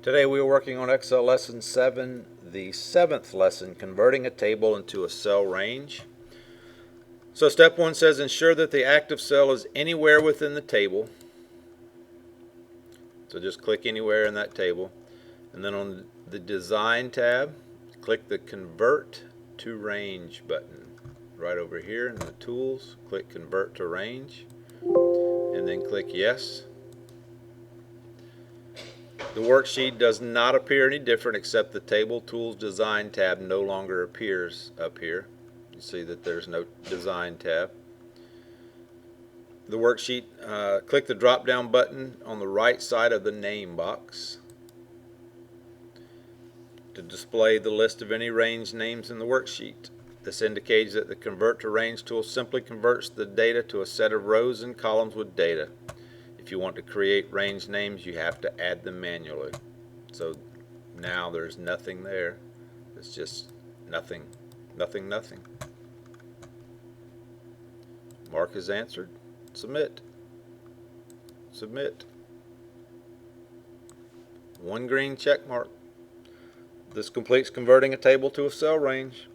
Today we are working on Excel Lesson 7, the 7th lesson, converting a table into a cell range. So step 1 says ensure that the active cell is anywhere within the table. So just click anywhere in that table. And then on the Design tab, click the Convert to Range button. Right over here in the Tools, click Convert to Range. And then click Yes. The worksheet does not appear any different except the Table Tools Design tab no longer appears up here. You see that there's no Design tab. The worksheet, click the drop down button on the right side of the name box to display the list of any range names in the worksheet. This indicates that the Convert to Range tool simply converts the data to a set of rows and columns with data. If you want to create range names, you have to add them manually. So now there's nothing there. It's just nothing, nothing, nothing. Mark is answered. Submit. Submit. One green check mark. This completes converting a table to a cell range.